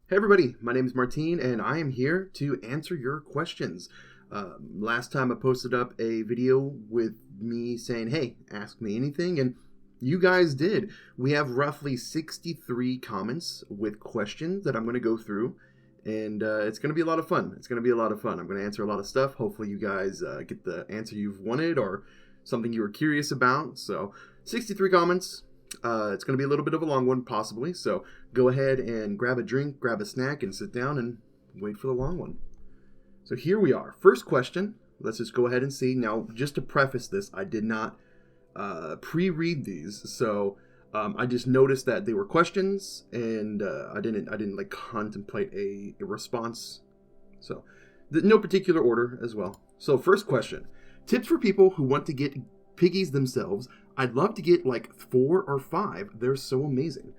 Hey everybody, my name is Martine and I am here to answer your questions. Last time I posted up a video with me saying, hey, ask me anything, and you guys did. We have roughly 63 comments with questions that I'm going to go through, and it's going to be a lot of fun. I'm going to answer a lot of stuff. Hopefully you guys get the answer you've wanted or something you were curious about. So 63 comments. It's going to be a little bit of a long one, possibly. So go ahead and grab a drink, grab a snack, and sit down and wait for the long one. So here we are. First question. Let's just go ahead and see. Now, just to preface this, I did not pre-read these, so I just noticed that they were questions, and I didn't like contemplate a response. So, no particular order as well. So, first question: tips for people who want to get piggies themselves. I'd love to get like 4 or 5. They're so amazing.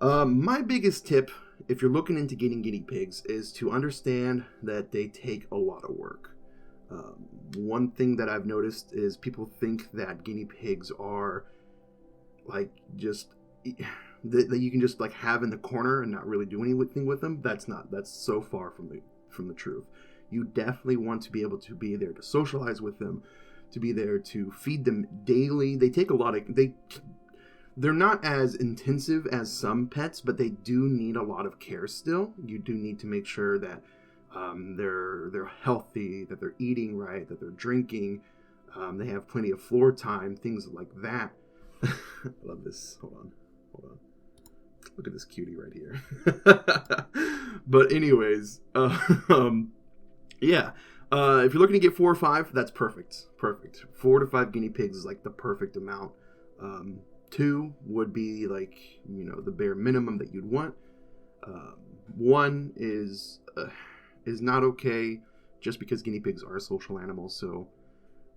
My biggest tip, if you're looking into getting guinea pigs, is to understand that they take a lot of work. One thing that I've noticed is people think that guinea pigs are like just that you can just like have in the corner and not really do anything with them. That's so far from the truth. You definitely want to be able to be there to socialize with them, to be there to feed them daily. They take a lot of they're not as intensive as some pets, but they do need a lot of care still. You do need to make sure that they're healthy, that they're eating right, that they're drinking, they have plenty of floor time, things like that. I love this. Hold on. Look at this cutie right here. But anyways, yeah. If you're looking to get 4 or 5, that's perfect. 4 to 5 guinea pigs is like the perfect amount. 2 would be like, the bare minimum that you'd want. 1 is not okay, just because guinea pigs are a social animal. So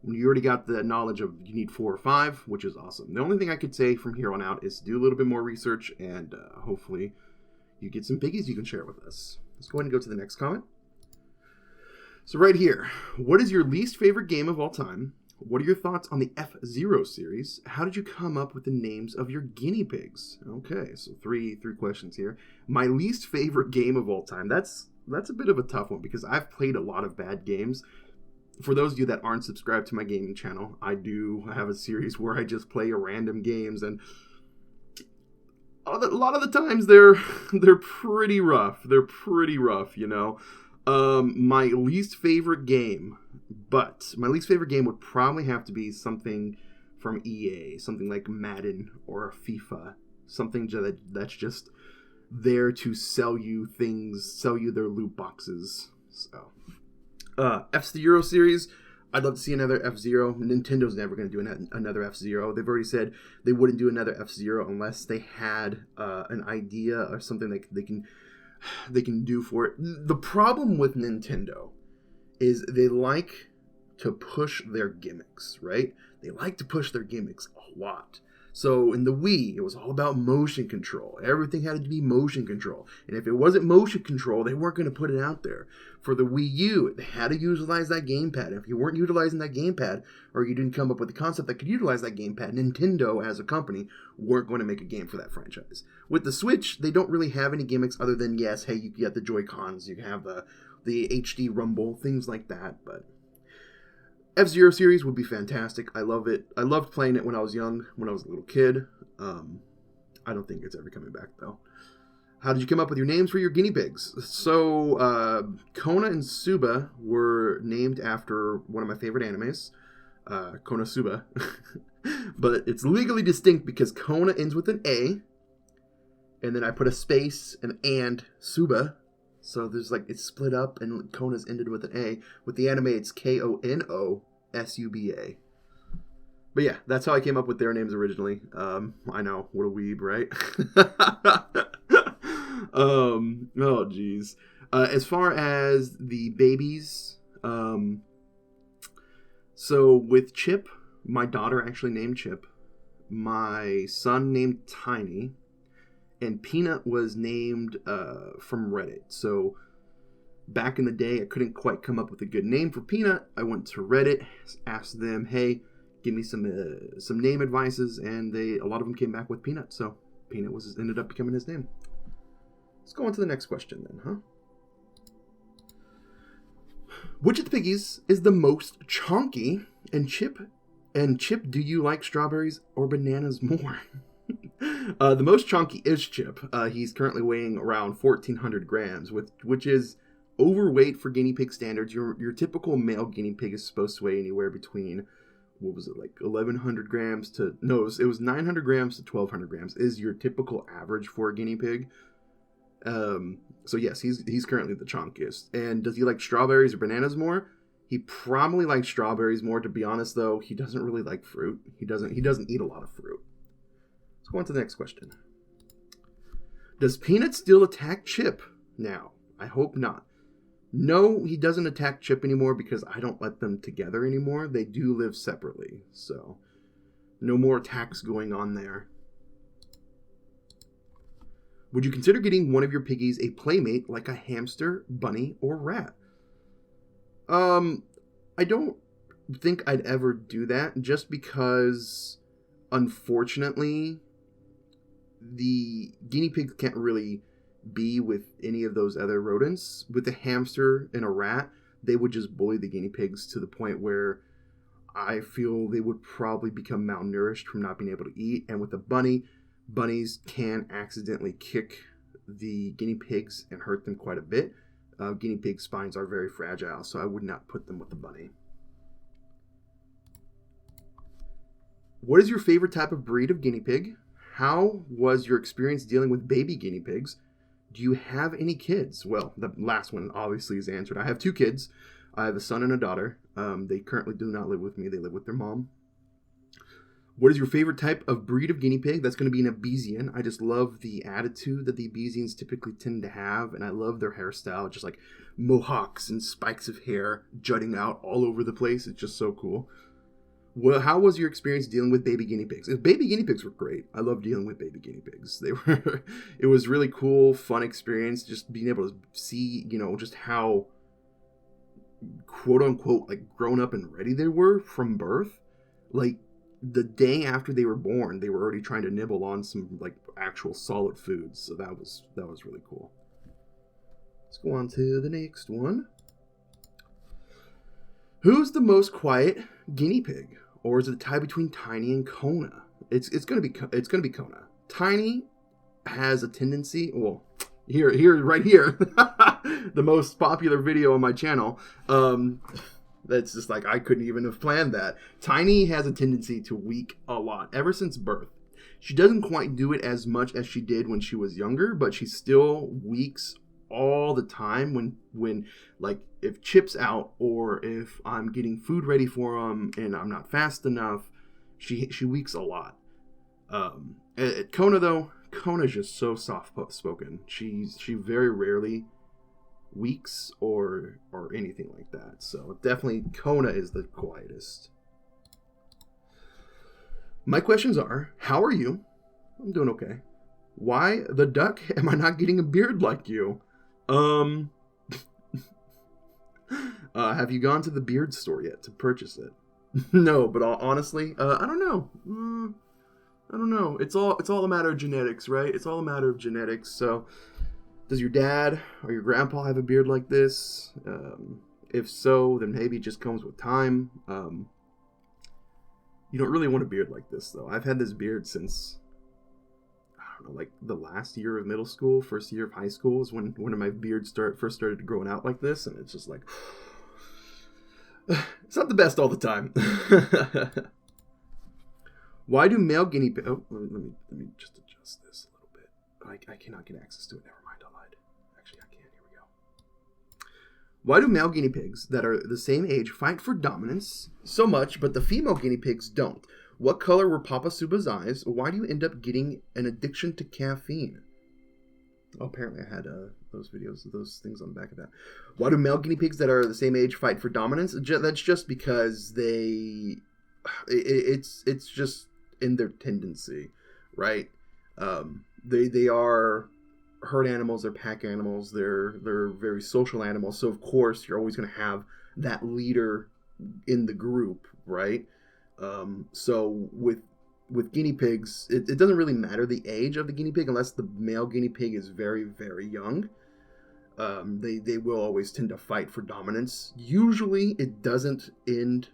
you already got the knowledge of you need 4 or 5, which is awesome. The only thing I could say from here on out is do a little bit more research, and hopefully you get some piggies you can share with us. Let's go ahead and go to the next comment. So right here, what is your least favorite game of all time? What are your thoughts on the F-Zero series? How did you come up with the names of your guinea pigs? Okay, so three questions here. My least favorite game of all time. That's a bit of a tough one because I've played a lot of bad games. For those of you that aren't subscribed to my gaming channel, I do have a series where I just play random games, and a lot of the times they're pretty rough. My least favorite game, would probably have to be something from EA, something like Madden or FIFA, something that's just there to sell you things, sell you their loot boxes. So, F-Zero series, I'd love to see another F-Zero. Nintendo's never going to do another F-Zero. They've already said they wouldn't do another F-Zero unless they had an idea or something that they can do for it. The problem with Nintendo is they like to push their gimmicks, right? They like to push their gimmicks a lot. So in the Wii, it was all about motion control. Everything had to be motion control. And if it wasn't motion control, they weren't going to put it out there. For the Wii U, they had to utilize that gamepad. If you weren't utilizing that gamepad, or you didn't come up with a concept that could utilize that gamepad, Nintendo as a company weren't going to make a game for that franchise. With the Switch, they don't really have any gimmicks other than, yes, hey, you get the Joy-Cons, you have the HD rumble, things like that, but F-Zero series would be fantastic. I love it. I loved playing it when I was young, when I was a little kid. I don't think it's ever coming back, though. How did you come up with your names for your guinea pigs? So, Kona and Suba were named after one of my favorite animes, Konosuba. But it's legally distinct because Kona ends with an A, and then I put a space and Suba. So there's it's split up, and Kona's ended with an A. With the anime, it's Konosuba. But yeah, that's how I came up with their names originally. I know, what a weeb, right? Oh, geez. As far as the babies, so with Chip, my daughter actually named Chip. My son named Tiny. And Peanut was named from Reddit. So back in the day, I couldn't quite come up with a good name for Peanut. I went to Reddit, asked them, hey, give me some name advices, and a lot of them came back with Peanut. So Peanut ended up becoming his name. Let's go on to the next question then, huh? Which of the piggies is the most chunky? And Chip, do you like strawberries or bananas more? The most chunky is Chip. He's currently weighing around 1,400 grams, which is overweight for guinea pig standards. Your typical male guinea pig is supposed to weigh anywhere between, what was it, like 1,100 grams to, no, it was 900 grams to 1,200 grams is your typical average for a guinea pig. So yes, he's currently the chunkiest. And does he like strawberries or bananas more? He probably likes strawberries more. To be honest, though, he doesn't really like fruit. He doesn't eat a lot of fruit. Let's go on to the next question. Does Peanut still attack Chip now? I hope not. No, he doesn't attack Chip anymore because I don't let them together anymore. They do live separately, so no more attacks going on there. Would you consider getting one of your piggies a playmate like a hamster, bunny, or rat? I don't think I'd ever do that just because, unfortunately, the guinea pigs can't really be with any of those other rodents. With a hamster and a rat, they would just bully the guinea pigs to the point where I feel they would probably become malnourished from not being able to eat. And with a bunny, bunnies can accidentally kick the guinea pigs and hurt them quite a bit. Guinea pig spines are very fragile, so I would not put them with the bunny. What is your favorite type of breed of guinea pig? How was your experience dealing with baby guinea pigs? Do you have any kids? Well, the last one obviously is answered. I have 2 kids. I have a son and a daughter. They currently do not live with me. They live with their mom. What is your favorite type of breed of guinea pig? That's going to be an Iberian. I just love the attitude that the Iberians typically tend to have, and I love their hairstyle, just like mohawks and spikes of hair jutting out all over the place. It's just so cool. Well, how was your experience dealing with baby guinea pigs? Baby guinea pigs were great. I love dealing with baby guinea pigs. It was really cool, fun experience, just being able to see, just how quote unquote like grown up and ready they were from birth. Like, the day after they were born, they were already trying to nibble on some like actual solid foods. So that was really cool. Let's go on to the next one. Who's the most quiet guinea pig, or is it a tie between Tiny and Kona? It's gonna be Kona. Tiny has a tendency. Well, right here, the most popular video on my channel. That's just like, I couldn't even have planned that. Tiny has a tendency to weak a lot ever since birth. She doesn't quite do it as much as she did when she was younger, but she still weaks all the time when like if Chip's out or if I'm getting food ready for him and I'm not fast enough, she weaks a lot. At Kona though, Kona's just so soft spoken. She very rarely weeks or anything like that. So definitely Kona is the quietest. My questions are, how are you? I'm doing okay. Why the duck am I not getting a beard like you? Have you gone to the beard store yet to purchase it? No, but honestly, I don't know. I don't know. It's all a matter of genetics, right? It's all a matter of genetics. So does your dad or your grandpa have a beard like this? If so, then maybe it just comes with time. You don't really want a beard like this, though. I've had this beard since, I don't know, like the last year of middle school, first year of high school is when one of my beards first started growing out like this, and it's just like, it's not the best all the time. Why do male guinea pigs... Oh, let me just adjust this a little bit. I cannot get access to it. Never mind, I lied. Actually, I can. Here we go. Why do male guinea pigs that are the same age fight for dominance so much, but the female guinea pigs don't? What color were Papa Suba's eyes? Why do you end up getting an addiction to caffeine? Oh, apparently I had those videos, those things on the back of that. Why do male guinea pigs that are the same age fight for dominance? That's just because it's just in their tendency, right? They are herd animals, they're pack animals, they're very social animals. So of course you're always going to have that leader in the group, right? So with with guinea pigs, it doesn't really matter the age of the guinea pig unless the male guinea pig is very, very young. They will always tend to fight for dominance. Usually it doesn't end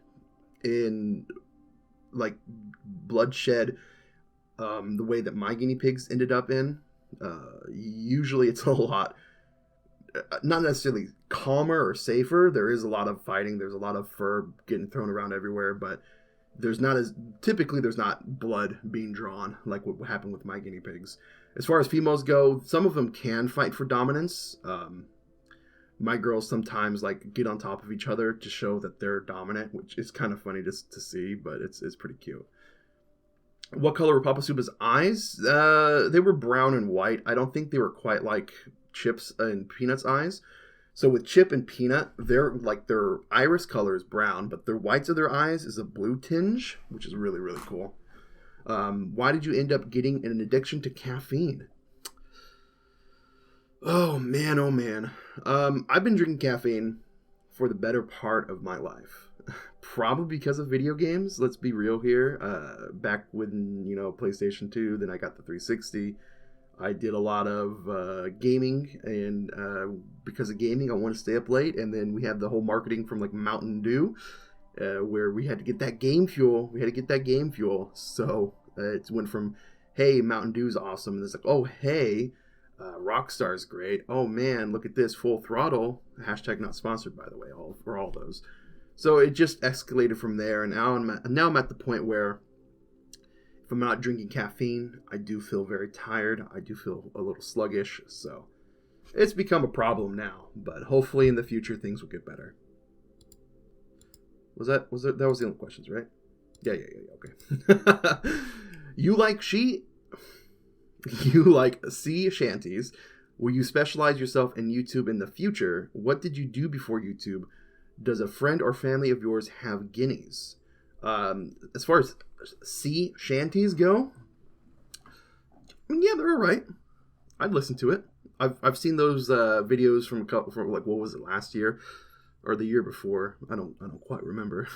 in like bloodshed the way that my guinea pigs ended up in. Usually it's a lot, not necessarily calmer or safer. There is a lot of fighting. There's a lot of fur getting thrown around everywhere, but there's not blood being drawn like what happened with my guinea pigs. As far as females go, some of them can fight for dominance. My girls sometimes like get on top of each other to show that they're dominant, which is kind of funny to see, but it's pretty cute. What color were Papa Suba's eyes? They were brown and white. I don't think they were quite like Chip's and Peanut's eyes. So with Chip and Peanut, their iris color is brown, but their whites of their eyes is a blue tinge, which is really, really cool. Why did you end up getting an addiction to caffeine? Oh man. I've been drinking caffeine for the better part of my life. Probably because of video games. Let's be real here. Back when, PlayStation 2, then I got the 360. I did a lot of gaming, and because of gaming, I wanted to stay up late. And then we had the whole marketing from like Mountain Dew, where we had to get that game fuel. So it went from, hey, Mountain Dew's awesome, and it's like, oh, hey, Rockstar's great. Oh man, look at this, Full Throttle. Hashtag not sponsored, by the way, for all those. So it just escalated from there, and now I'm at the point where if I'm not drinking caffeine, I do feel very tired. I do feel a little sluggish, so it's become a problem now. But hopefully in the future things will get better. That was the only questions, right? Yeah, okay. You like sea shanties. Will you specialize yourself in YouTube in the future? What did you do before YouTube? Does a friend or family of yours have guineas? As far as sea shanties go, yeah, they're all right. I'd listen to it. I've seen those videos from like, what was it, last year or the year before? I don't quite remember.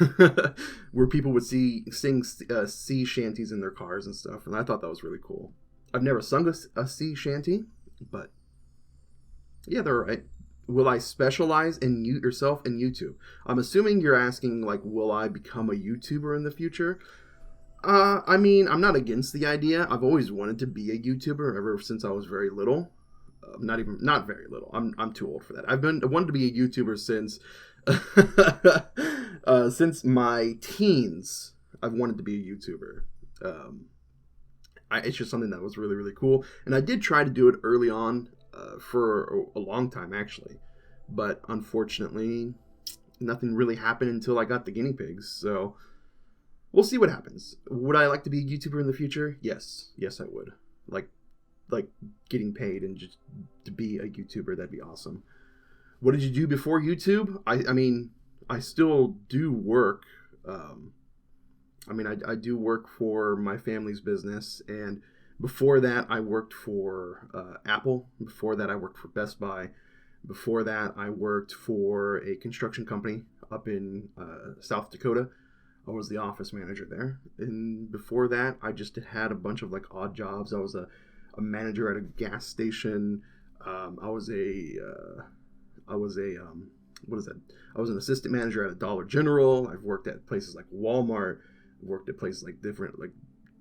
Where people would sing sea shanties in their cars and stuff, and I thought that was really cool. I've never sung a sea shanty, but yeah, they're all right. Will I specialize in yourself in YouTube? I'm assuming you're asking, like, will I become a YouTuber in the future? I mean, I'm not against the idea. I've always wanted to be a YouTuber ever since I was very little. Not very little. I'm too old for that. I wanted to be a YouTuber since since my teens. I've wanted to be a YouTuber. It's just something that was really, really cool, and I did try to do it early on. For a long time, actually. But unfortunately, nothing really happened until I got the guinea pigs. So we'll see what happens. Would I like to be a YouTuber in the future? Yes, I would. Like getting paid and just to be a YouTuber, that'd be awesome. What did you do before YouTube? I mean, I still do work. I do work for my family's business, and before that, I worked for Apple. Before that, I worked for Best Buy. Before that, I worked for a construction company up in South Dakota. I was the office manager there. And before that, I just had a bunch of like odd jobs. I was a manager at a gas station. I was an assistant manager at a Dollar General. I've worked at places like Walmart. I've worked at places like different like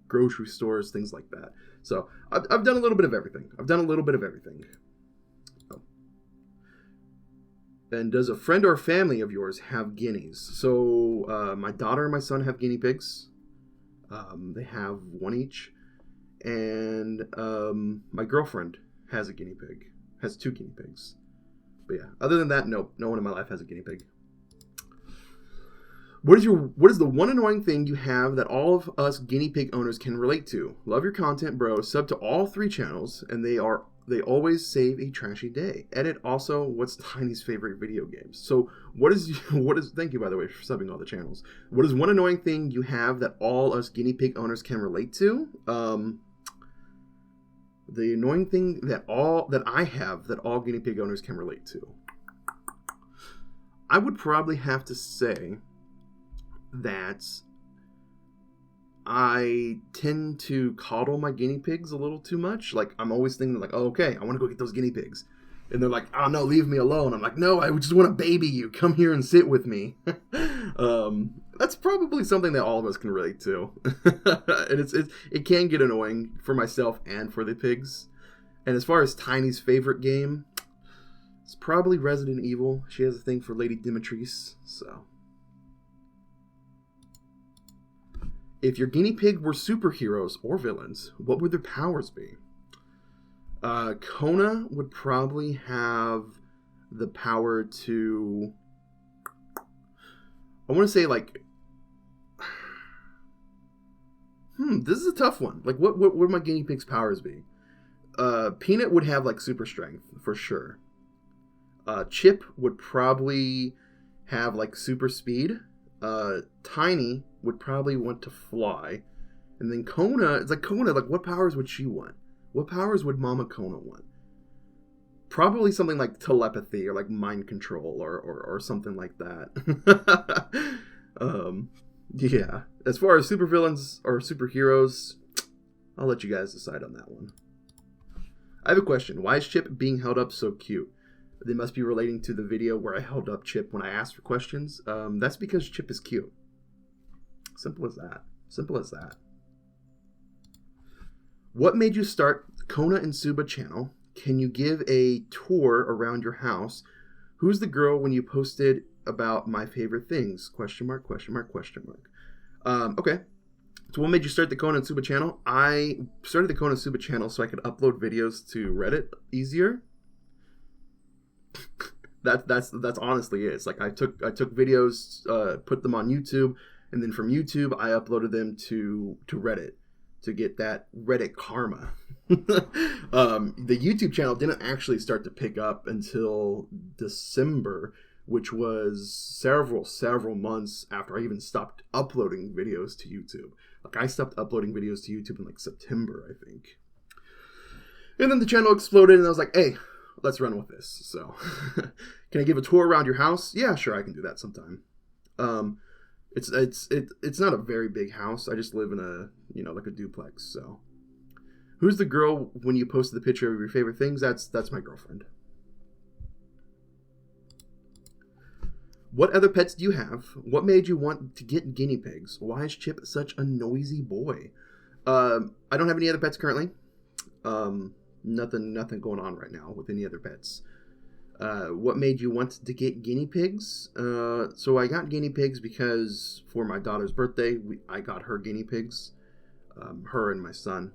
grocery stores, things like that. So I've done a little bit of everything. Oh. And does a friend or family of yours have guineas? So my daughter and my son have guinea pigs. They have one each. And my girlfriend has a guinea pig. Has 2 guinea pigs. But yeah, other than that, no one in my life has a guinea pig. What is the one annoying thing you have that all of us guinea pig owners can relate to? Love your content, bro. Sub to all 3 channels, and they always save a trashy day. Edit also, what's Tiny's favorite video games? So what is thank you, by the way, for subbing all the channels. What is one annoying thing you have that all us guinea pig owners can relate to? The annoying thing that I have that all guinea pig owners can relate to. I would probably have to say that I tend to coddle my guinea pigs a little too much. Like, I'm always thinking like, oh, okay, I want to go get those guinea pigs. And they're like, oh, no, leave me alone. I'm like, no, I just want to baby you. Come here and sit with me. That's probably something that all of us can relate to. And it can get annoying for myself and for the pigs. And as far as Tiny's favorite game, it's probably Resident Evil. She has a thing for Lady Dimitrescu, so... If your guinea pig were superheroes or villains, what would their powers be? Kona would probably have the power to... I want to say, like... this is a tough one. Like, what would my guinea pig's powers be? Peanut would have, like, super strength, for sure. Chip would probably have, like, super speed. Tiny would probably want to fly. And then Kona, it's like, Kona, like, what powers would she want? What powers would Mama Kona want? Probably something like telepathy or like mind control or something like that. Yeah. As far as supervillains or superheroes, I'll let you guys decide on that one. I have a question. Why is Chip being held up so cute? They must be relating to the video where I held up Chip when I asked for questions. That's because Chip is cute. Simple as that. Simple as that. What made you start Kona and Suba channel? Can you give a tour around your house? Who's the girl when you posted about my favorite things? Question mark, question mark, question mark. Okay. So what made you start the Kona and Suba channel? I started the Kona and Suba channel so I could upload videos to Reddit easier. That's honestly it. It's like I took videos, put them on YouTube, and then from YouTube I uploaded them to Reddit to get that Reddit karma. The YouTube channel didn't actually start to pick up until December, which was several months after I even stopped uploading videos to YouTube. Like, I stopped uploading videos to YouTube in like September, I think. And then the channel exploded, and I was like, hey, let's run with this. So, can I give a tour around your house? Yeah, sure, I can do that sometime. It's not a very big house. I just live in a, like a duplex. So, who's the girl when you posted the picture of your favorite things? That's my girlfriend. What other pets do you have? What made you want to get guinea pigs? Why is Chip such a noisy boy? I don't have any other pets currently. Nothing going on right now with any other pets. What made you want to get guinea pigs? So I got guinea pigs because for my daughter's birthday, I got her guinea pigs, her and my son.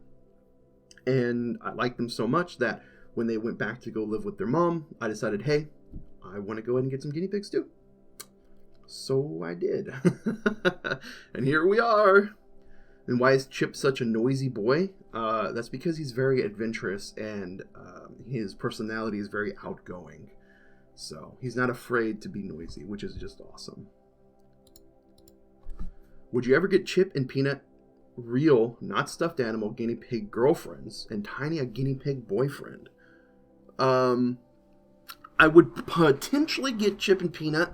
And I liked them so much that when they went back to go live with their mom, I decided, hey, I want to go ahead and get some guinea pigs too. So I did. And here we are. And why is Chip such a noisy boy? That's because he's very adventurous and his personality is very outgoing. So he's not afraid to be noisy, which is just awesome. Would you ever get Chip and Peanut real, not stuffed animal, guinea pig girlfriends and Tiny a guinea pig boyfriend? I would potentially get Chip and Peanut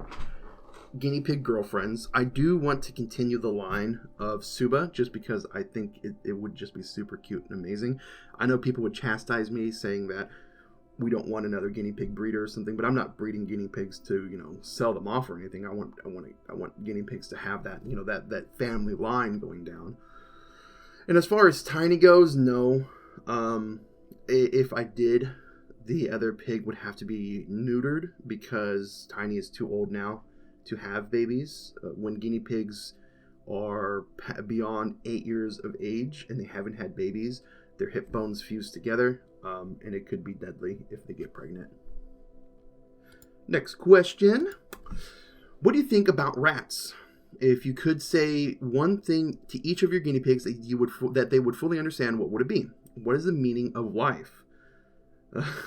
guinea pig girlfriends. I do want to continue the line of Suba just because I think it would just be super cute and amazing. I know people would chastise me saying that we don't want another guinea pig breeder or something, but I'm not breeding guinea pigs to, sell them off or anything. I want guinea pigs to have that, that family line going down. And as far as Tiny goes, no. If I did, the other pig would have to be neutered because Tiny is too old now to have babies. When guinea pigs are beyond 8 years of age and they haven't had babies, their hip bones fuse together, and it could be deadly if they get pregnant. Next question. What do you think about rats? If you could say one thing to each of your guinea pigs that they would fully understand, what would it be? What is the meaning of life?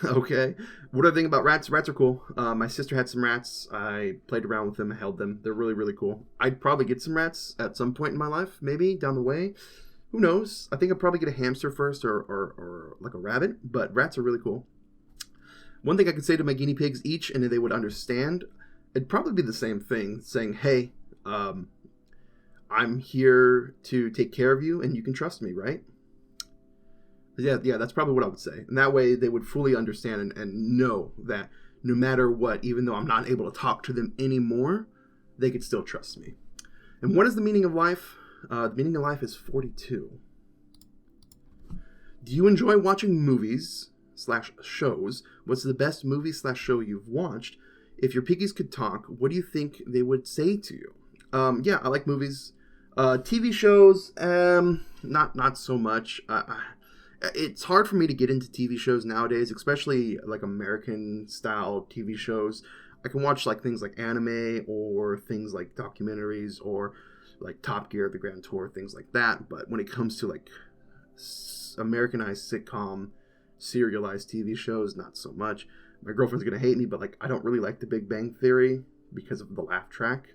Okay. What do I think about rats? Rats are cool. My sister had some rats. I played around with them, held them. They're really, really cool. I'd probably get some rats at some point in my life, maybe down the way. Who knows? I think I'd probably get a hamster first or like a rabbit, but rats are really cool. One thing I could say to my guinea pigs each, and they would understand, it'd probably be the same thing, saying, hey, I'm here to take care of you and you can trust me, right? Yeah, that's probably what I would say. And that way they would fully understand and know that no matter what, even though I'm not able to talk to them anymore, they could still trust me. And what is the meaning of life? The meaning of life is 42. Do you enjoy watching movies / shows? What's the best movie / show you've watched? If your piggies could talk, what do you think they would say to you? Yeah, I like movies. TV shows, not so much. It's hard for me to get into TV shows nowadays, especially like American style TV shows. I can watch like things like anime or things like documentaries or like Top Gear, The Grand Tour, things like that. But when it comes to like Americanized sitcom, serialized TV shows, not so much. My girlfriend's gonna hate me, but like I don't really like The Big Bang Theory because of the laugh track.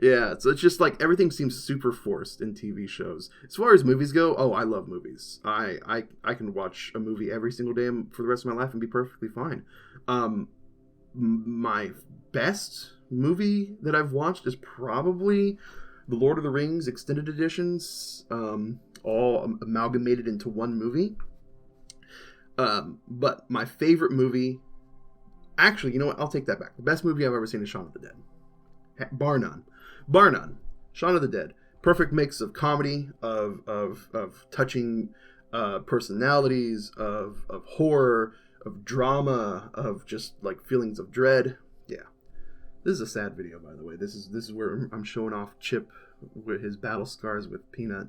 Yeah, so it's just like everything seems super forced in TV shows. As far as movies go, oh, I love movies. I can watch a movie every single day for the rest of my life and be perfectly fine. My best movie that I've watched is probably the Lord of the Rings extended editions, all amalgamated into one movie. But my favorite movie, actually, you know what? I'll take that back. The best movie I've ever seen is Shaun of the Dead. Bar none. Bar none. Shaun of the Dead. Perfect mix of comedy, of touching personalities, of horror, of drama, of just like feelings of dread. Yeah. This is a sad video, by the way. This is where I'm showing off Chip with his battle scars with Peanut.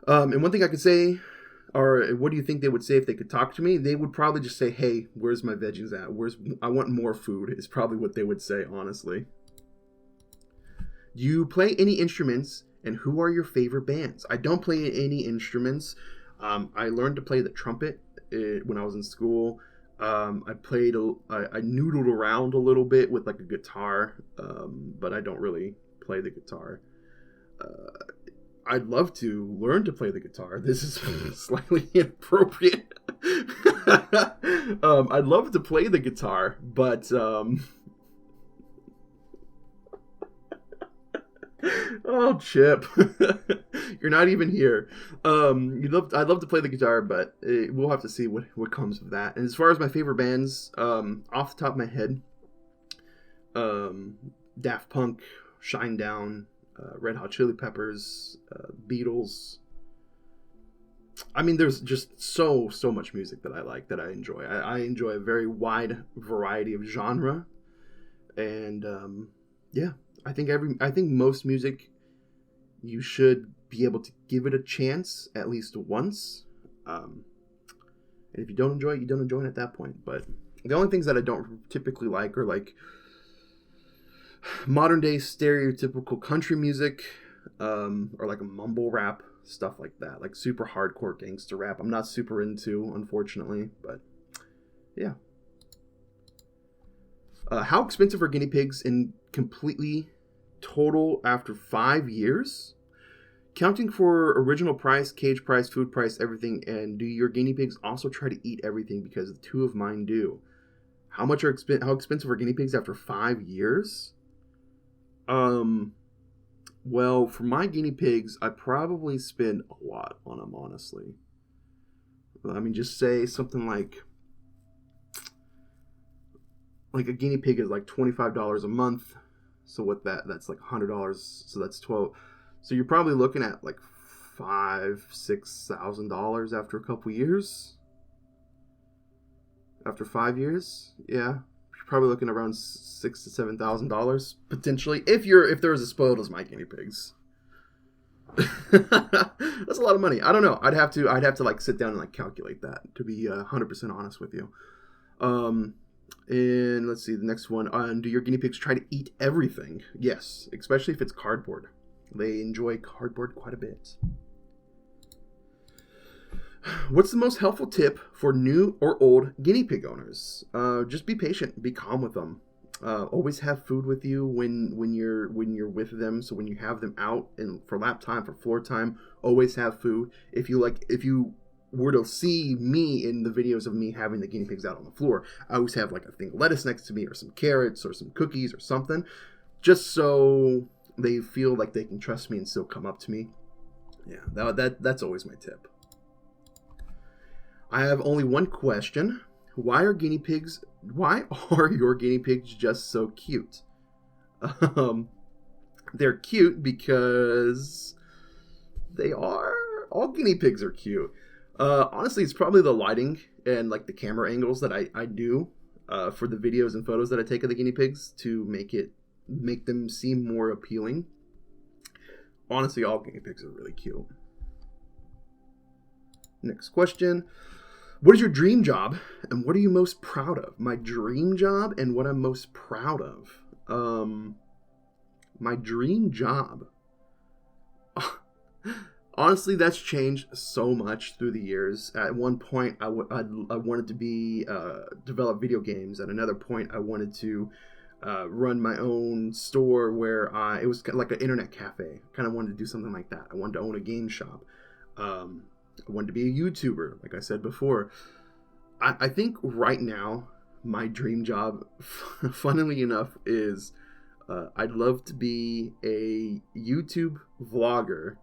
And one thing I could say, or what do you think they would say if they could talk to me? They would probably just say, "Hey, where's my veggies at? I want more food," is probably what they would say, honestly. Do you play any instruments, and who are your favorite bands? I don't play any instruments. I learned to play the trumpet when I was in school. I noodled around a little bit with like a guitar, but I don't really play the guitar. I'd love to learn to play the guitar. This is slightly inappropriate. I'd love to play the guitar, but oh, Chip, you're not even here. I'd love to play the guitar, but we'll have to see what comes of that. And as far as my favorite bands, off the top of my head, Daft Punk, Shinedown, Red Hot Chili Peppers, Beatles. I mean, there's just so much music that I like, that I enjoy. I enjoy a very wide variety of genre, and yeah, I think most music, you should be able to give it a chance at least once. And if you don't enjoy it, you don't enjoy it at that point. But the only things that I don't typically like are like modern day stereotypical country music, or like a mumble rap, stuff like that, like super hardcore gangster rap. I'm not super into, unfortunately, but yeah. How expensive are guinea pigs in completely total after 5 years? Counting for original price, cage price, food price, everything, and do your guinea pigs also try to eat everything? Because the two of mine do. How expensive are guinea pigs after 5 years? Well, for my guinea pigs, I probably spend a lot on them, honestly. I mean, just say something like a guinea pig is like $25 a month. So that's like $100. So that's 12. So you're probably looking at like $6,000 after a couple years. After 5 years, yeah. Probably looking around $6,000 to $7,000 potentially, if they're as spoiled as my guinea pigs. That's a lot of money. I don't know. I'd have to like sit down and like calculate that, to be 100% honest with you. And let's see the next one. Do your guinea pigs try to eat everything? Yes, especially if it's cardboard. They enjoy cardboard quite a bit. What's the most helpful tip for new or old guinea pig owners? Just be patient. Be calm with them. Always have food with you when you're with them. So when you have them out and for lap time, for floor time, always have food. If you were to see me in the videos of me having the guinea pigs out on the floor, I always have like a thing of lettuce next to me, or some carrots, or some cookies, or something, just so they feel like they can trust me and still come up to me. Yeah, that's always my tip. I have only one question. Why are your guinea pigs just so cute? They're cute because they are. All guinea pigs are cute. Honestly, it's probably the lighting and like the camera angles that I do for the videos and photos that I take of the guinea pigs to make them seem more appealing. Honestly, all guinea pigs are really cute. Next question. What is your dream job and what are you most proud of? My dream job and what I'm most proud of. My dream job. Honestly, that's changed so much through the years. At one point, I wanted to be develop video games. At another point, I wanted to run my own store where it was like an internet cafe. Kind of wanted to do something like that. I wanted to own a game shop. I wanted to be a YouTuber, like I said before. I think right now, my dream job, funnily enough, is I'd love to be a YouTube vlogger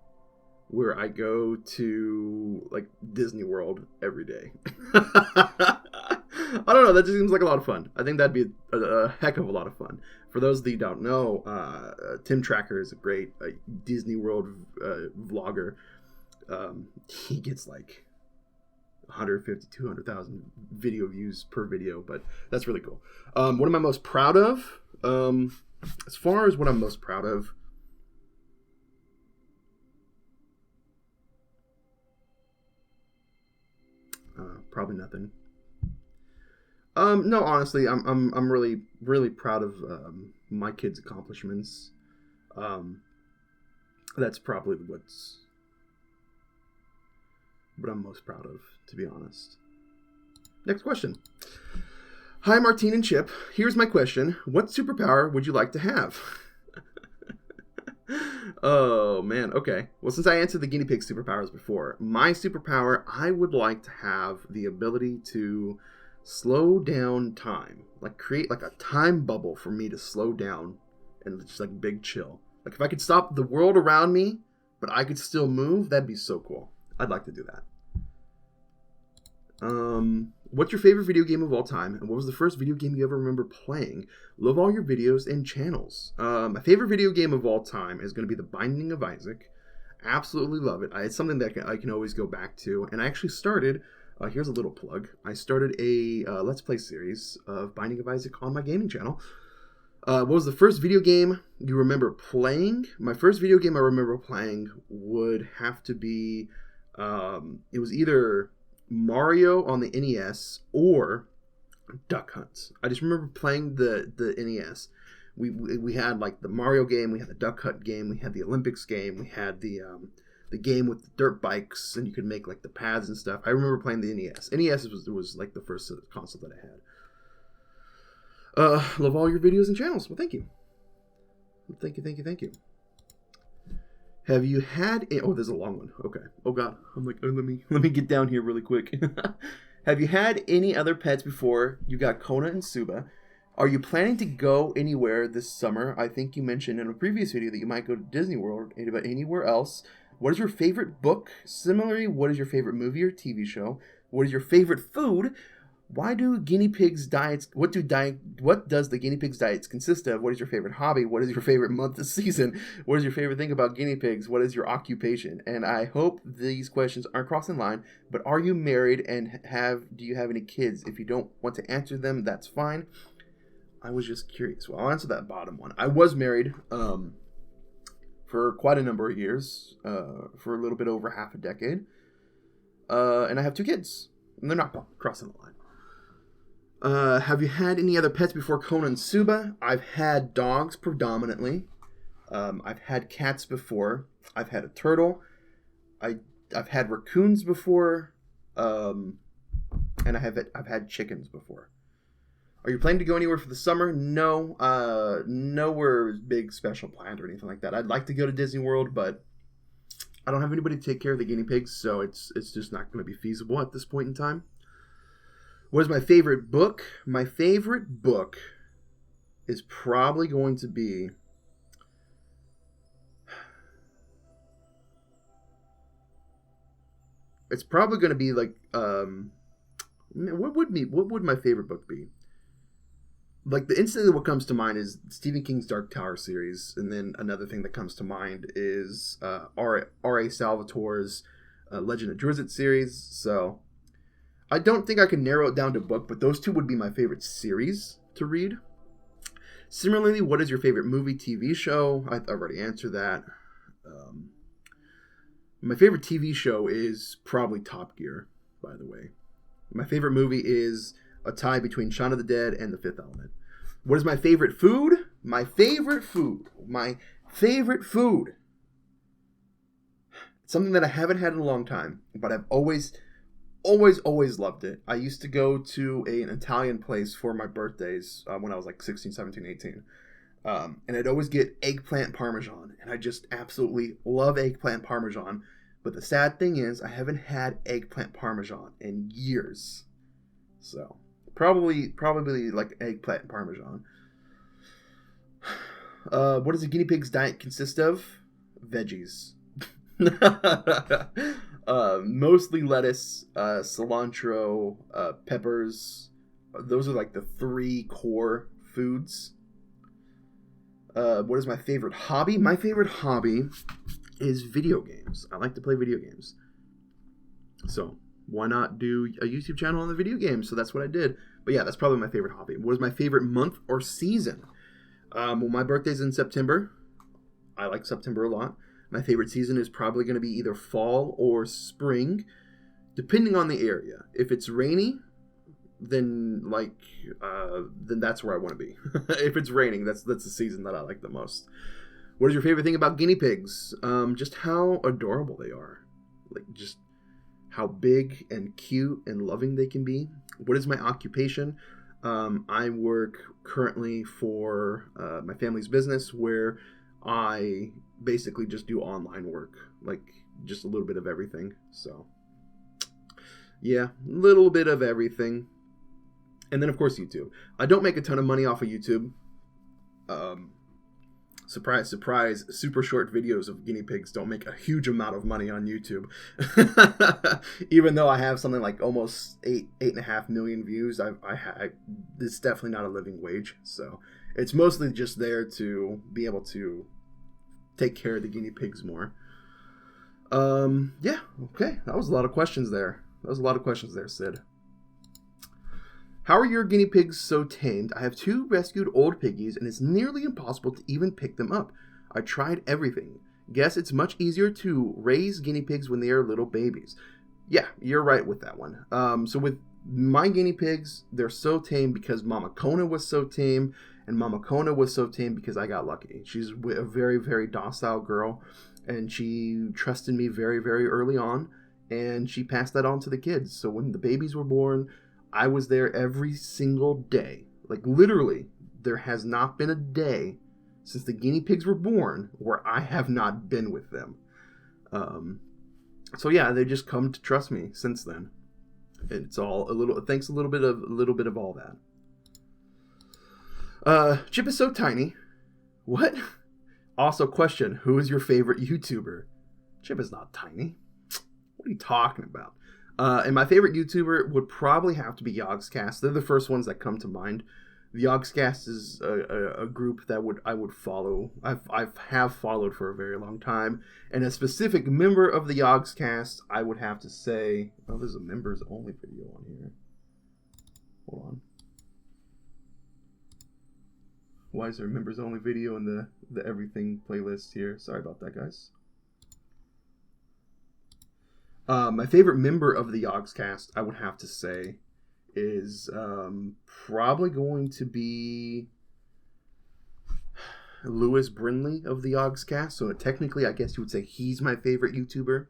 where I go to like Disney World every day. I don't know, that just seems like a lot of fun. I think that'd be a heck of a lot of fun. For those that you don't know, Tim Tracker is a great Disney World vlogger. He gets like 150, 200,000 video views per video, but that's really cool. What am I most proud of? As far as what I'm most proud of, probably nothing. No, honestly, I'm really proud of my kids' accomplishments. That's probably what I'm most proud of, to be honest. Next question. Hi, Martine and Chip. Here's my question. What superpower would you like to have? Oh, man. Okay. Well, since I answered the guinea pig superpowers before, my superpower, I would like to have the ability to slow down time. Like, create like a time bubble for me to slow down and just like big chill. Like, if I could stop the world around me, but I could still move, that'd be so cool. I'd like to do that. What's your favorite video game of all time? And what was the first video game you ever remember playing? Love all your videos and channels. My favorite video game of all time is going to be The Binding of Isaac. Absolutely love it. It's something that I can always go back to. And I actually started, here's a little plug. I started a Let's Play series of Binding of Isaac on my gaming channel. What was the first video game you remember playing? My first video game I remember playing would have to be, it was either Mario on the NES or Duck Hunt. I just remember playing the NES. We had like the Mario game, we had the Duck Hunt game, we had the Olympics game, we had the game with the dirt bikes and you could make like the paths and stuff. I remember playing the NES. NES was like the first console that I had. Love all your videos and channels. Well, thank you. Thank you. Have you had... Oh, there's a long one. Okay. Oh, God. I'm like, let me get down here really quick. Have you had any other pets before you got Kona and Suba? Are you planning to go anywhere this summer? I think you mentioned in a previous video that you might go to Disney World, but anywhere else. What is your favorite book? Similarly, what is your favorite movie or TV show? What is your favorite food? Why do guinea pigs diets? What does the guinea pigs diets consist of? What is your favorite hobby? What is your favorite month of season? What is your favorite thing about guinea pigs? What is your occupation? And I hope these questions aren't crossing line. But are you married and do you have any kids? If you don't want to answer them, that's fine. I was just curious. Well, I'll answer that bottom one. I was married for quite a number of years, for a little bit over half a decade, and I have 2 kids, and they're not crossing the line. Have you had any other pets before Kona and Suba? I've had dogs predominantly. I've had cats before. I've had a turtle. I've had raccoons before. And I've had chickens before. Are you planning to go anywhere for the summer? No. Nowhere big special planned or anything like that. I'd like to go to Disney World, but I don't have anybody to take care of the guinea pigs, so it's just not going to be feasible at this point in time. What is my favorite book? My favorite book is probably going to be... It's probably going to be like... what would my favorite book be? Like, the instantly what comes to mind is Stephen King's Dark Tower series, and then another thing that comes to mind is R.A. Salvatore's Legend of Drizzt series. So I don't think I can narrow it down to book, but those two would be my favorite series to read. Similarly, what is your favorite movie, TV show? I've already answered that. My favorite TV show is probably Top Gear, by the way. My favorite movie is a tie between Shaun of the Dead and The Fifth Element. What is my favorite food? My favorite food. Something that I haven't had in a long time, but I've always loved it. I used to go to an Italian place for my birthdays when I was like 16, 17, 18. And I'd always get eggplant parmesan. And I just absolutely love eggplant parmesan. But the sad thing is, I haven't had eggplant parmesan in years. So, probably like eggplant parmesan. What does a guinea pig's diet consist of? Veggies. Mostly lettuce, cilantro, peppers. Those are like the 3 core foods. What is my favorite hobby? My favorite hobby is video games. I like to play video games. So why not do a YouTube channel on the video games? So that's what I did. But yeah, that's probably my favorite hobby. What is my favorite month or season? Well, my birthday's in September. I like September a lot. My favorite season is probably going to be either fall or spring, depending on the area. If it's rainy, then that's where I want to be. If it's raining, that's the season that I like the most. What is your favorite thing about guinea pigs? Just how adorable they are. Like, just how big and cute and loving they can be. What is my occupation? I work currently for my family's business, where I basically just do online work, like just a little bit of everything. So yeah, a little bit of everything. And then of course YouTube. I don't make a ton of money off of YouTube. Surprise, surprise, super short videos of guinea pigs don't make a huge amount of money on YouTube. Even though I have something like almost 8.5 million views, it's definitely not a living wage. So it's mostly just there to be able to take care of the guinea pigs more. Yeah, okay. That was a lot of questions there. Sid. How are your guinea pigs so tamed? I have 2 rescued old piggies, and it's nearly impossible to even pick them up. I tried everything. Guess it's much easier to raise guinea pigs when they are little babies. Yeah, you're right with that one. So with my guinea pigs, they're so tame because Mama Kona was so tame, and Mama Kona was so tame because I got lucky. She's a very, very docile girl, and she trusted me very, very early on, and she passed that on to the kids. So when the babies were born, I was there every single day. Like, literally, there has not been a day since the guinea pigs were born where I have not been with them. So yeah, they just come to trust me since then. It's all thanks a little bit of all that. Chip is so tiny. What? Also, question, who is your favorite YouTuber? Chip is not tiny. What are you talking about? And my favorite YouTuber would probably have to be Yogscast. They're the first ones that come to mind. The Yogscast is a group that I would follow. I have followed for a very long time. And a specific member of the Yogscast, I would have to say... Oh, there's a members only video on here. Hold on. Why is there a members only video in the everything playlist here? Sorry about that, guys. My favorite member of the Yogscast, I would have to say, is probably going to be Lewis Brindley of the Yogscast. So technically, I guess you would say he's my favorite YouTuber.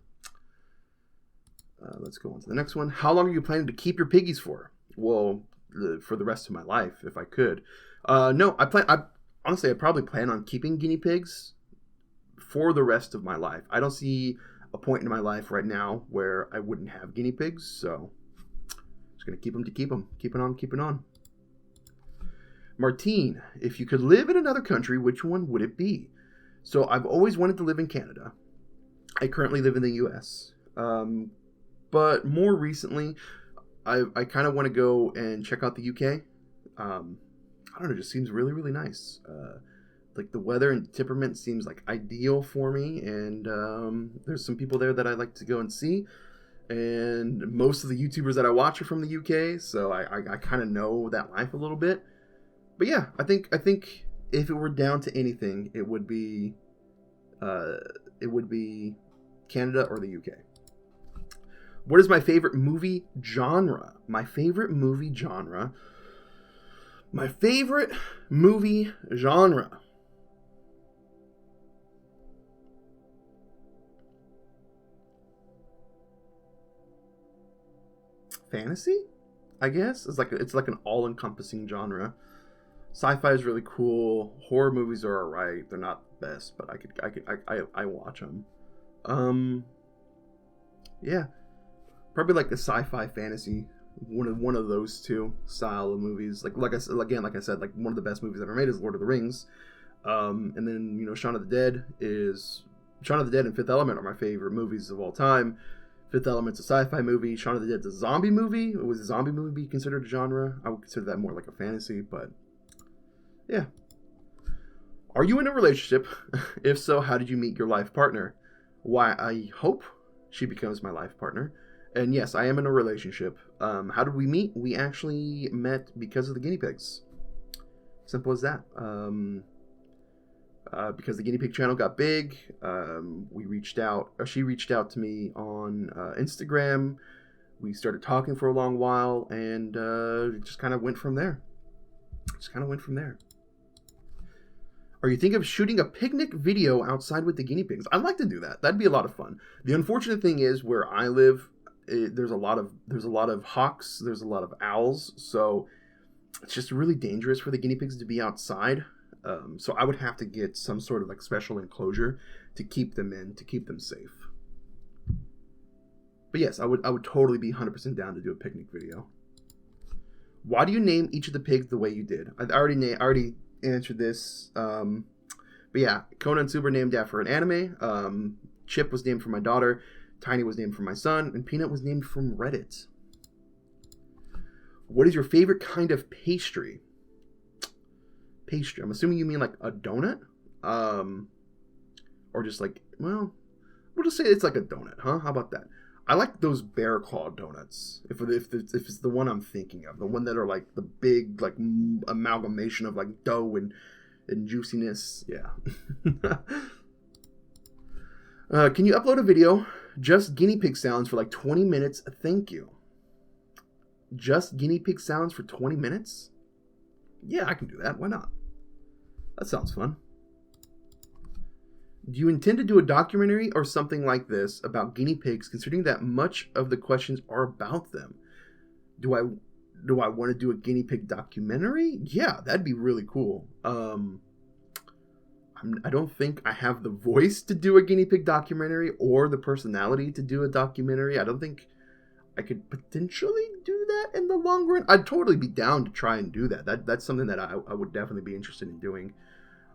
Let's go on to the next one. How long are you planning to keep your piggies for? Well, for the rest of my life, if I could. No, honestly, I probably plan on keeping guinea pigs for the rest of my life. I don't see a point in my life right now where I wouldn't have guinea pigs, so just gonna keep them. Keeping on. Martine, if you could live in another country, which one would it be? So I've always wanted to live in Canada. I currently live in the U.S. But more recently, I kind of want to go and check out the UK. I don't know, it just seems really, really nice. Like the weather and temperament seems like ideal for me, and there's some people there that I like to go and see. And most of the YouTubers that I watch are from the UK, so I kind of know that life a little bit. But yeah, I think if it were down to anything, it would be Canada or the UK. What is my favorite movie genre? My favorite movie genre. Fantasy, I guess. It's like an all-encompassing genre. Sci-fi is really cool. Horror movies are alright. They're not the best, but I watch them. Yeah, probably like the sci-fi fantasy. One of those two style of movies. Like I said, like one of the best movies ever made is Lord of the Rings. And then Shaun of the Dead and Fifth Element are my favorite movies of all time. Fifth Element's a sci-fi movie. Shaun of the Dead's a zombie movie. Was a zombie movie be considered a genre? I would consider that more like a fantasy, but yeah. Are you in a relationship? If so, how did you meet your life partner? Why, I hope she becomes my life partner. And yes, I am in a relationship. How did we meet? We actually met because of the guinea pigs. Simple as that. Because the guinea pig channel got big, she reached out to me on Instagram. We started talking for a long while, and it just kind of went from there. Are you thinking of shooting a picnic video outside with the guinea pigs? I'd like to do that. That'd be a lot of fun. The unfortunate thing is, where I live, there's a lot of hawks, there's a lot of owls, so it's just really dangerous for the guinea pigs to be outside. So I would have to get some sort of like special enclosure to keep them in, to keep them safe. But yes, I would totally be 100% down to do a picnic video. Why do you name each of the pigs the way you did? I already answered this. But yeah, Kona and Suba named after an anime. Chip was named for my daughter. Tiny was named for my son. And Peanut was named from Reddit. What is your favorite kind of pastry? Pastry. I'm assuming you mean like a donut? Or just like, well, we'll just say it's like a donut, huh? How about that? I like those bear claw donuts. If it's the one I'm thinking of, the one that are like the big like amalgamation of like dough and juiciness. Yeah. Can you upload a video? Just guinea pig sounds for like 20 minutes. Thank you. Just guinea pig sounds for 20 minutes? Yeah, I can do that. Why not? That sounds fun. Do you intend to do a documentary or something like this about guinea pigs, considering that much of the questions are about them? Do I want to do a guinea pig documentary? Yeah, that'd be really cool. I don't think I have the voice to do a guinea pig documentary or the personality to do a documentary. I don't think I could potentially do that in the long run. I'd totally be down to try and do that. That's something that I would definitely be interested in doing.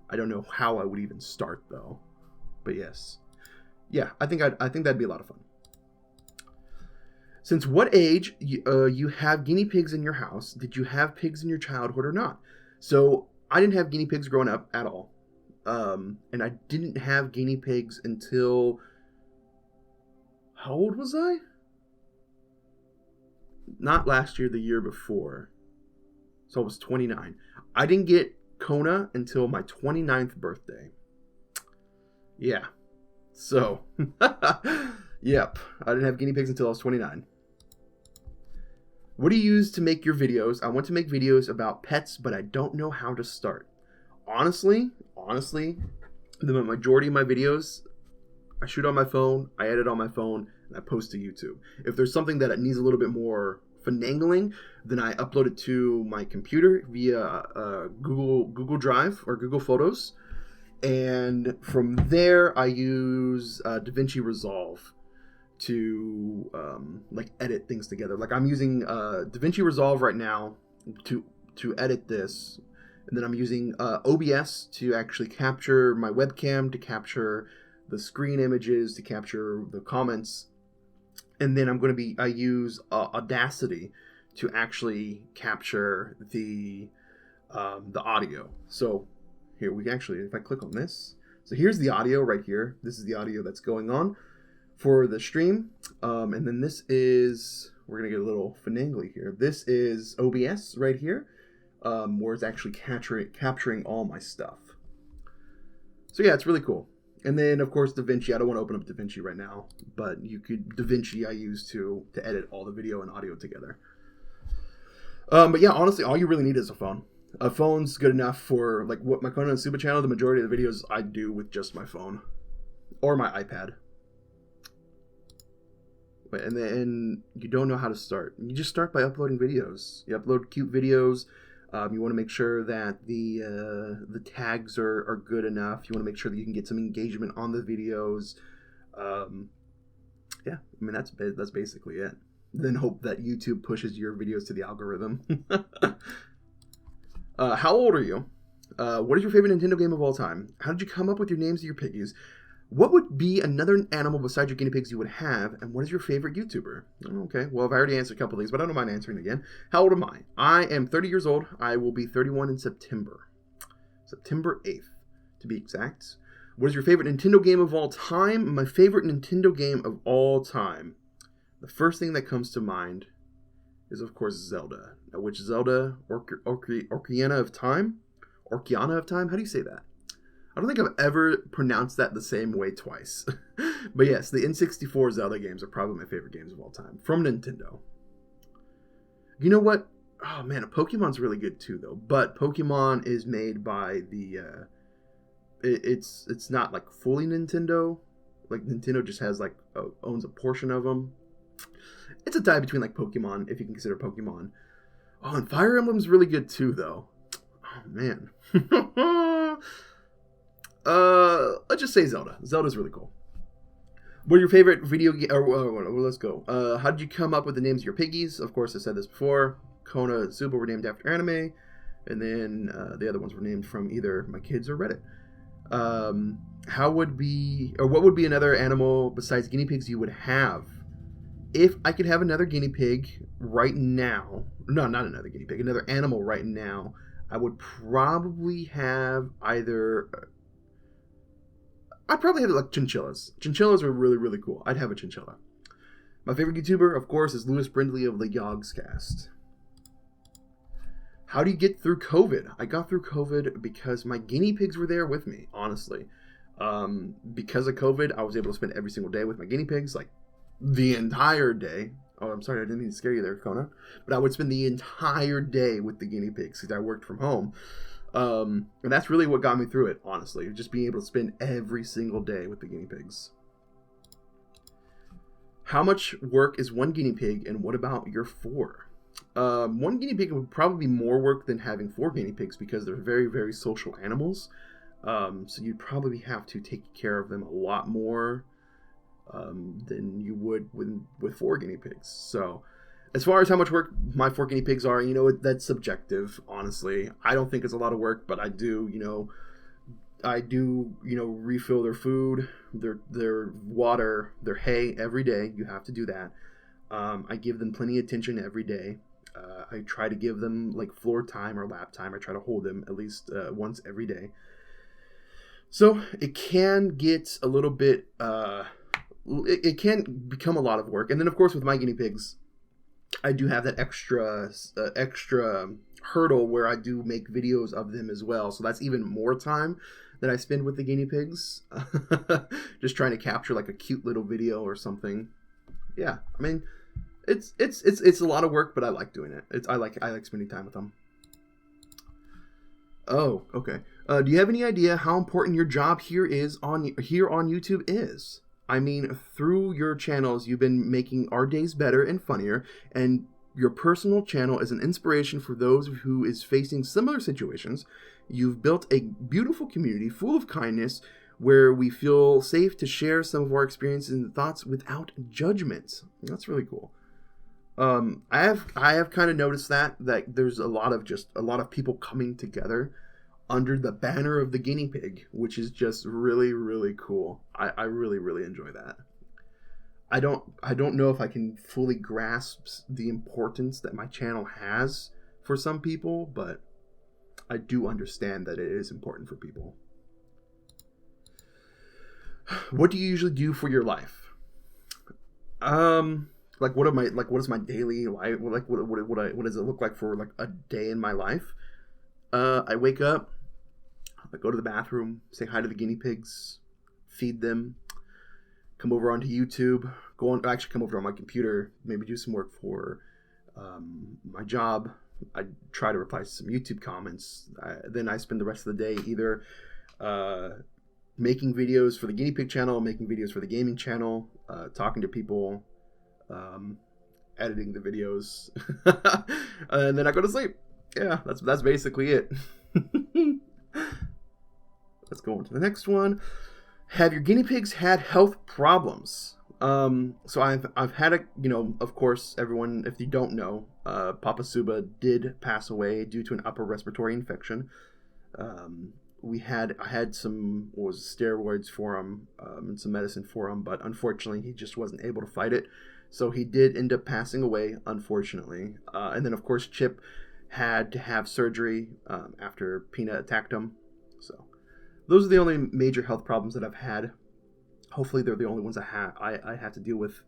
I don't know how I would even start though. But yes. Yeah, I think that'd be a lot of fun. Since what age you have guinea pigs in your house? Did you have pigs in your childhood or not? So I didn't have guinea pigs growing up at all. And I didn't have guinea pigs until, how old was I? Not last year, the year before. So I was 29. I didn't get Kona until my 29th birthday. Yeah. So, yep. I didn't have guinea pigs until I was 29. What do you use to make your videos? I want to make videos about pets, but I don't know how to start. Honestly, the majority of my videos, I shoot on my phone, I edit on my phone, and I post to YouTube. If there's something that needs a little bit more finagling, then I upload it to my computer via Google Drive or Google Photos. And from there, I use DaVinci Resolve to like edit things together. Like I'm using DaVinci Resolve right now to edit this, and then I'm using OBS to actually capture my webcam, to capture the screen images, to capture the comments, and then I use Audacity to actually capture the audio. So here we can actually, if I click on this, so here's the audio right here. This is the audio that's going on for the stream, and then this is, we're gonna get a little finagly here. This is OBS right here, where it's actually capturing all my stuff. So yeah, it's really cool. And then of course DaVinci. I don't want to open up DaVinci right now, but DaVinci I use to edit all the video and audio together. But yeah, honestly, all you really need is a phone. A phone's good enough for like what my Conan and Suba channel. The majority of the videos I do with just my phone or my iPad. And then you don't know how to start. You just start by uploading videos. You upload cute videos. You want to make sure that the tags are good enough. You want to make sure that you can get some engagement on the videos. Yeah, I mean that's basically it. Then hope that YouTube pushes your videos to the algorithm. How old are you? What is your favorite Nintendo game of all time? How did you come up with your names of your piggies? What would be another animal besides your guinea pigs you would have? And what is your favorite YouTuber? Okay, well, I've already answered a couple of these, but I don't mind answering again. How old am I? I am 30 years old. I will be 31 in September. September 8th, to be exact. What is your favorite Nintendo game of all time? My favorite Nintendo game of all time. The first thing that comes to mind is, of course, Zelda. Which Zelda? Ocarina of Time? Ocarina of Time? How do you say that? I don't think I've ever pronounced that the same way twice. But yes, the N64 Zelda games are probably my favorite games of all time. From Nintendo. You know what? Oh man, Pokemon's really good too though. But Pokemon is made by the... It's not like fully Nintendo. Like Nintendo just has like... owns a portion of them. It's a tie between like Pokemon, if you can consider Pokemon. Oh, and Fire Emblem's really good too though. Oh man. Let's just say Zelda. Zelda's really cool. What are your favorite video game? Let's go. How did you come up with the names of your piggies? Of course, I said this before. Kona and Suba were named after anime, and then the other ones were named from either my kids or Reddit. What would be another animal besides guinea pigs you would have? If I could have another guinea pig right now, no, not another guinea pig, another animal right now, I would probably have I'd probably have like chinchillas. Chinchillas are really, really cool. I'd have a chinchilla. My favorite YouTuber, of course, is Lewis Brindley of the Yogscast. How do you get through COVID? I got through COVID because my guinea pigs were there with me, honestly. Because of COVID, I was able to spend every single day with my guinea pigs, like the entire day. Oh, I'm sorry, I didn't mean to scare you there, Kona. But I would spend the entire day with the guinea pigs because I worked from home. And that's really what got me through it, honestly. Just being able to spend every single day with the guinea pigs. How much work is one guinea pig, and what about your 4? One guinea pig would probably be more work than having 4 guinea pigs because they're very, very social animals. So you'd probably have to take care of them a lot more than you would with 4 guinea pigs. So as far as how much work my 4 guinea pigs are, that's subjective, honestly. I don't think it's a lot of work, but I do refill their food, their water, their hay every day. You have to do that. I give them plenty of attention every day. I try to give them like floor time or lap time. I try to hold them at least once every day. So it can get a little bit, it can become a lot of work. And then of course with my guinea pigs, I do have that extra hurdle where I do make videos of them as well. So that's even more time that I spend with the guinea pigs. Just trying to capture like a cute little video or something. Yeah, I mean, it's a lot of work, but I like doing it. I like spending time with them. Oh, okay. Do you have any idea how important your job here on YouTube is? I mean, through your channels, you've been making our days better and funnier, and your personal channel is an inspiration for those who is facing similar situations. You've built a beautiful community full of kindness where we feel safe to share some of our experiences and thoughts without judgment. That's really cool. I have kind of noticed that there's a lot of people coming together under the banner of the guinea pig, which is just really, really cool. I really, really enjoy that. I don't know if I can fully grasp the importance that my channel has for some people, but I do understand that it is important for people. What do you usually do for your life? What is my daily life? What does it look like for like a day in my life? I wake up, I go to the bathroom, say hi to the guinea pigs, feed them, come over onto YouTube, come over on my computer, maybe do some work for my job. I try to reply to some YouTube comments. Then I spend the rest of the day either making videos for the guinea pig channel, making videos for the gaming channel, talking to people, editing the videos, and then I go to sleep. Yeah, that's basically it. Let's go on to the next one. Have your guinea pigs had health problems? So I've had of course, everyone, if you don't know, Papa Suba did pass away due to an upper respiratory infection. I had some steroids for him, and some medicine for him, but unfortunately he just wasn't able to fight it. So he did end up passing away, unfortunately. And then of course Chip had to have surgery after Peanut attacked him. So those are the only major health problems that I've had. Hopefully they're the only ones I have to deal with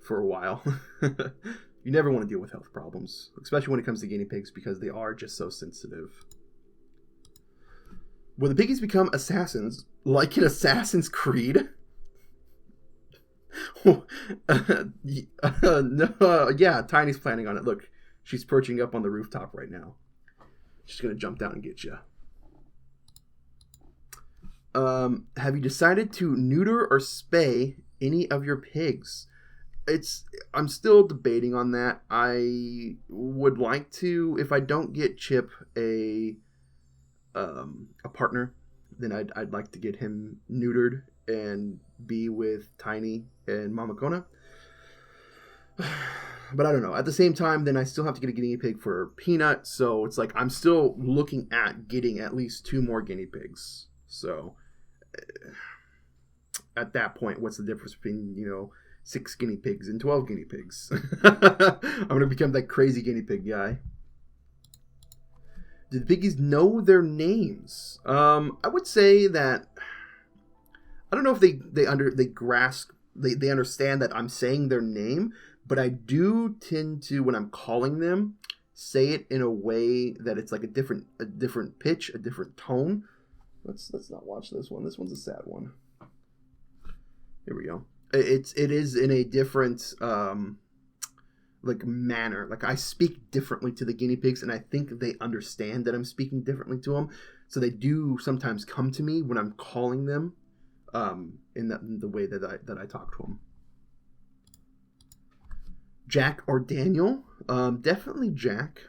for a while. You never want to deal with health problems, especially when it comes to guinea pigs, because they are just so sensitive. Will the piggies become assassins like in Assassin's Creed? No, yeah, Tiny's planning on it. Look, she's perching up on the rooftop right now. She's going to jump down and get you. Have you decided to neuter or spay any of your pigs? I'm still debating on that. I would like to, if I don't get Chip a partner, then I'd like to get him neutered and be with Tiny and Mama Kona. But I don't know. At the same time, then I still have to get a guinea pig for Peanut, so it's like I'm still looking at getting at least 2 more guinea pigs. So at that point, what's the difference between 6 guinea pigs and 12 guinea pigs? I'm gonna become that crazy guinea pig guy. Do the piggies know their names? I would say that I don't know if they grasp, they understand that I'm saying their name, but I do tend to, when I'm calling them, say it in a way that it's like a different pitch, a different tone. Let's not watch this one. This one's a sad one. Here we go. It is in a different manner. Like I speak differently to the guinea pigs, and I think they understand that I'm speaking differently to them. So they do sometimes come to me when I'm calling them, in the way that I talk to them. Jack or Daniel? Definitely Jack.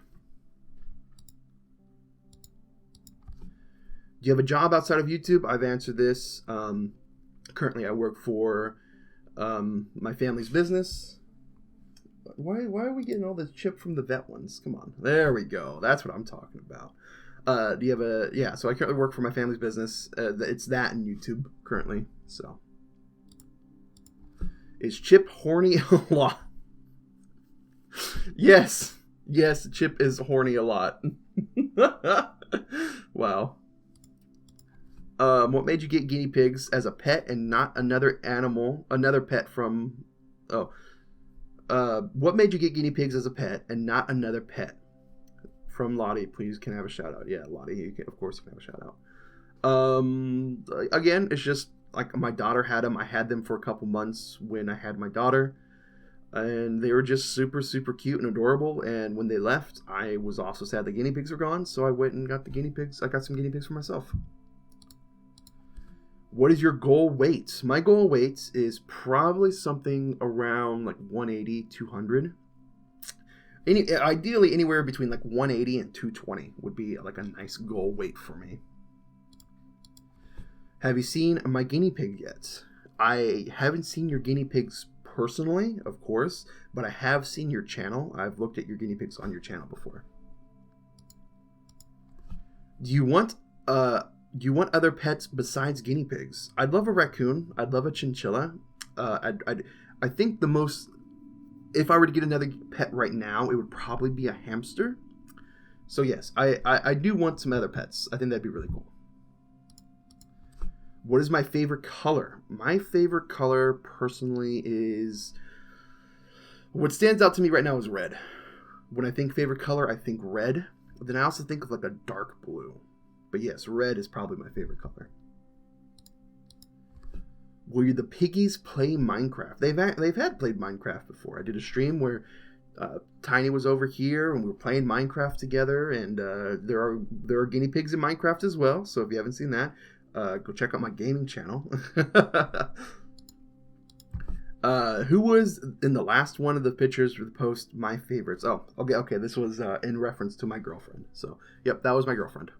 Do you have a job outside of YouTube? I've answered this. Currently, I work for my family's business. Why are we getting all this Chip from the vet ones? Come on. There we go. That's what I'm talking about. Do you have yeah, so I currently work for my family's business. It's that and YouTube currently. So. Is Chip horny a lot? Yes. Yes, Chip is horny a lot. Wow. What made you get guinea pigs as a pet and not another pet from... what made you get guinea pigs as a pet and not another pet? From Lottie, please, can I have a shout out? Yeah, Lottie, of course you can have a shout out. Again, it's just like my daughter had them. I had them for a couple months when I had my daughter, and they were just super, super cute and adorable. And when they left, I was also sad the guinea pigs were gone, so I went and got the guinea pigs. I got some guinea pigs for myself. What is your goal weight? My goal weight is probably something around like 180, 200. Ideally, anywhere between like 180 and 220 would be like a nice goal weight for me. Have you seen my guinea pig yet? I haven't seen your guinea pigs personally, of course, but I have seen your channel. I've looked at your guinea pigs on your channel before. Do you want other pets besides guinea pigs? I'd love a raccoon. I'd love a chinchilla. I think the most, if I were to get another pet right now, it would probably be a hamster. So yes, I do want some other pets. I think that'd be really cool. What is my favorite color? My favorite color, personally, is... What stands out to me right now is red. When I think favorite color, I think red. But then I also think of like a dark blue. But yes, red is probably my favorite color. Will the piggies play Minecraft? They've had played Minecraft before. I did a stream where Tiny was over here and we were playing Minecraft together. And there are guinea pigs in Minecraft as well. So if you haven't seen that, go check out my gaming channel. Who was in the last one of the pictures for the post my favorites? Oh, okay. This was in reference to my girlfriend. So, yep, that was my girlfriend.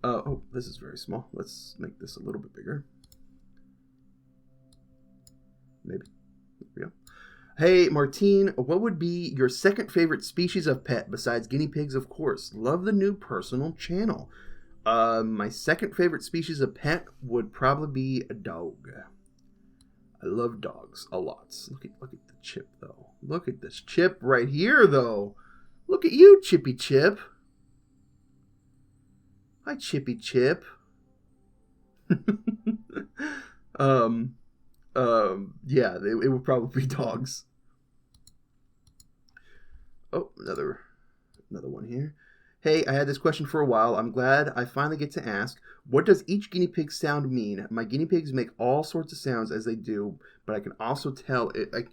Oh, this is very small. Let's make this a little bit bigger. Maybe. There we go. Hey, Martine, what would be your second favorite species of pet besides guinea pigs, of course? Love the new personal channel. My second favorite species of pet would probably be a dog. I love dogs a lot. Look at the chip, though. Look at this chip right here, though. Look at you, Chippy Chip. Hi, Chippy Chip. Yeah, it would probably be dogs. Oh, another one here. Hey, I had this question for a while. I'm glad I finally get to ask. What does each guinea pig sound mean? My guinea pigs make all sorts of sounds as they do, but I can also tell it. I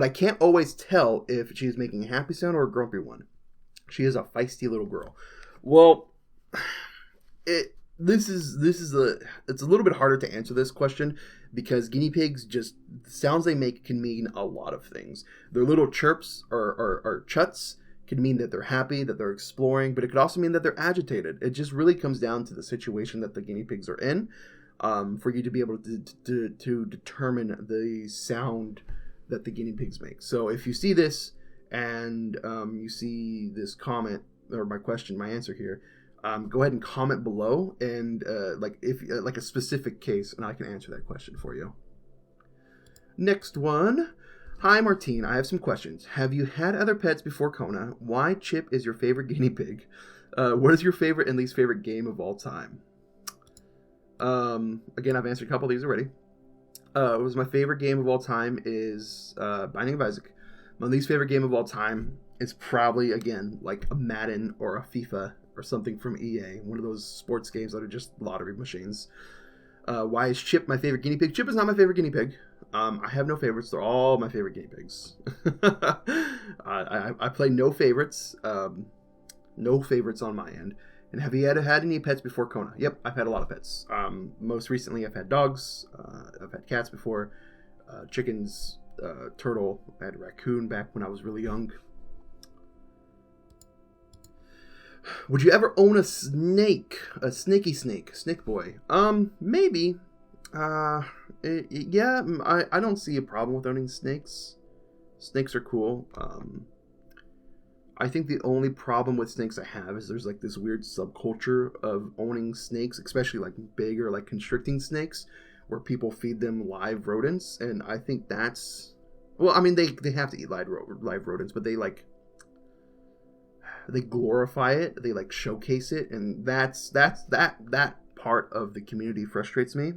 can't always tell if she's making a happy sound or a grumpy one. She is a feisty little girl. Well, it's a little bit harder to answer this question because guinea pigs, just the sounds they make can mean a lot of things. Their little chirps or chuts can mean that they're happy, that they're exploring, but it could also mean that they're agitated. It just really comes down to the situation that the guinea pigs are in, for you to be able to determine the sound that the guinea pigs make. So if you see this and you see this comment or my answer here, go ahead and comment below and like a specific case, and I can answer that question for you. Next one. Hi, Martine. I have some questions. Have you had other pets before Kona? Why Chip is your favorite guinea pig? What is your favorite and least favorite game of all time? Again, I've answered a couple of these already. What was my favorite game of all time is Binding of Isaac. My least favorite game of all time is probably, again, like a Madden or a FIFA or something from EA. One of those sports games that are just lottery machines. Why is Chip my favorite guinea pig? Chip is not my favorite guinea pig. I have no favorites. They're all my favorite guinea pigs. I play no favorites. No favorites on my end. And have you had any pets before Kona? Yep, I've had a lot of pets. Most recently, I've had dogs. I've had cats before. Chickens, turtle. I had a raccoon back when I was really young. Would you ever own a snake? A snaky snake? Snake boy? Maybe. Yeah, I don't see a problem with owning snakes. Snakes are cool. I think the only problem with snakes I have is there's like this weird subculture of owning snakes, especially like big or like constricting snakes, where people feed them live rodents, and I think that's... Well, I mean, they have to eat live rodents, but they glorify it, they like showcase it, and that part of the community frustrates me.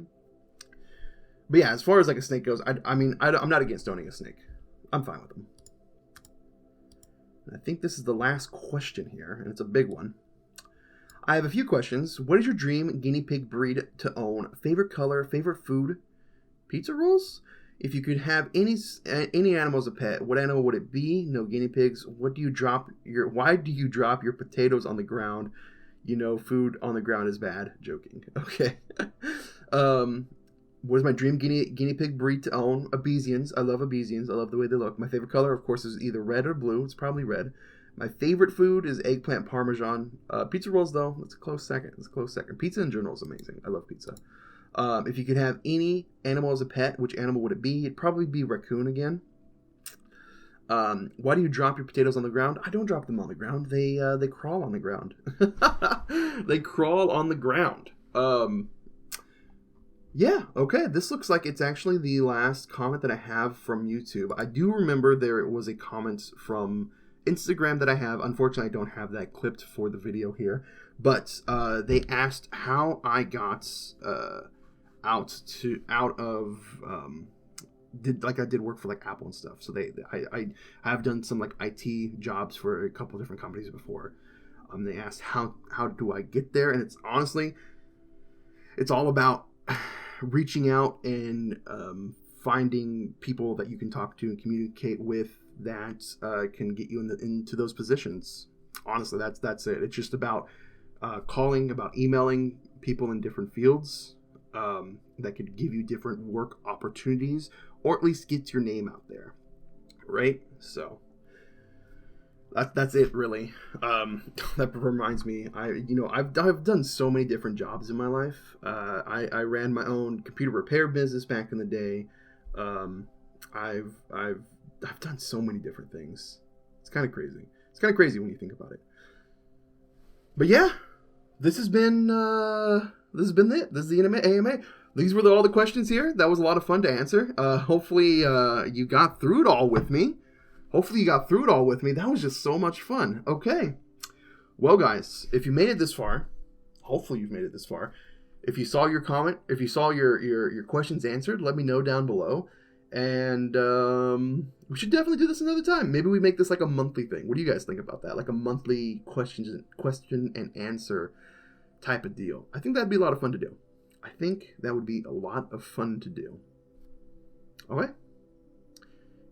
But yeah, as far as like a snake goes, I'm not against owning a snake. I'm fine with them. And I think this is the last question here, and it's a big one. I have a few questions. What is your dream guinea pig breed to own? Favorite color? Favorite food? Pizza rolls? If you could have any animal as a pet, what animal would it be? No guinea pigs. Why do you drop your potatoes on the ground? You know, food on the ground is bad. Joking. Okay. What is my dream guinea pig breed to own? Abesians. I love Abesians. I love the way they look. My favorite color, of course, is either red or blue. It's probably red. My favorite food is eggplant parmesan. Pizza rolls, though, it's a close second. Pizza in general is amazing. I love pizza. If you could have any animal as a pet, which animal would it be? It'd probably be raccoon again. Why do you drop your potatoes on the ground? I don't drop them on the ground. They crawl on the ground. They crawl on the ground. Yeah, okay. This looks like it's actually the last comment that I have from YouTube. I do remember there was a comment from Instagram that I have. Unfortunately, I don't have that clipped for the video here. But they asked how I got out of I did work for like Apple and stuff. So I have done some like IT jobs for a couple different companies before. They asked how do I get there, and it's honestly, it's all about reaching out and finding people that you can talk to and communicate with that can get you into those positions. Honestly, that's it. It's just about calling, about emailing people in different fields that could give you different work opportunities, or at least get your name out there, right? So that's it, really. That reminds me, I've done so many different jobs in my life. I ran my own computer repair business back in the day. I've done so many different things. It's kind of crazy. It's kind of crazy when you think about it. But yeah, this has been it. This is the AMA. These were all the questions here. That was a lot of fun to answer. Hopefully you got through it all with me. That was just so much fun. Okay. Well, guys, if you made it this far, hopefully you've made it this far. If you saw your comment, if you saw your questions answered, let me know down below. And we should definitely do this another time. Maybe we make this like a monthly thing. What do you guys think about that? Like a monthly question and answer type of deal. I think that'd be a lot of fun to do. Okay.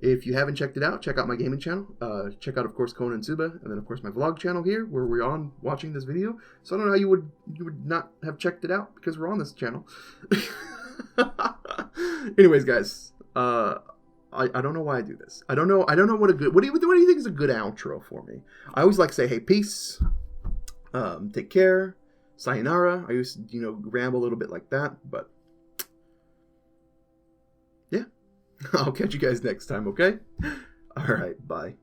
If you haven't checked it out, check out my gaming channel. Check out, of course, Conan and Suba, and then, of course, my vlog channel here, where we're on watching this video. So I don't know how you would not have checked it out, because we're on this channel. Anyways, guys, I don't know why I do this. I don't know what do you think is a good outro for me? I always like to say, hey, peace, take care, sayonara. I used to, ramble a little bit like that, but yeah. I'll catch you guys next time, okay? All right, bye.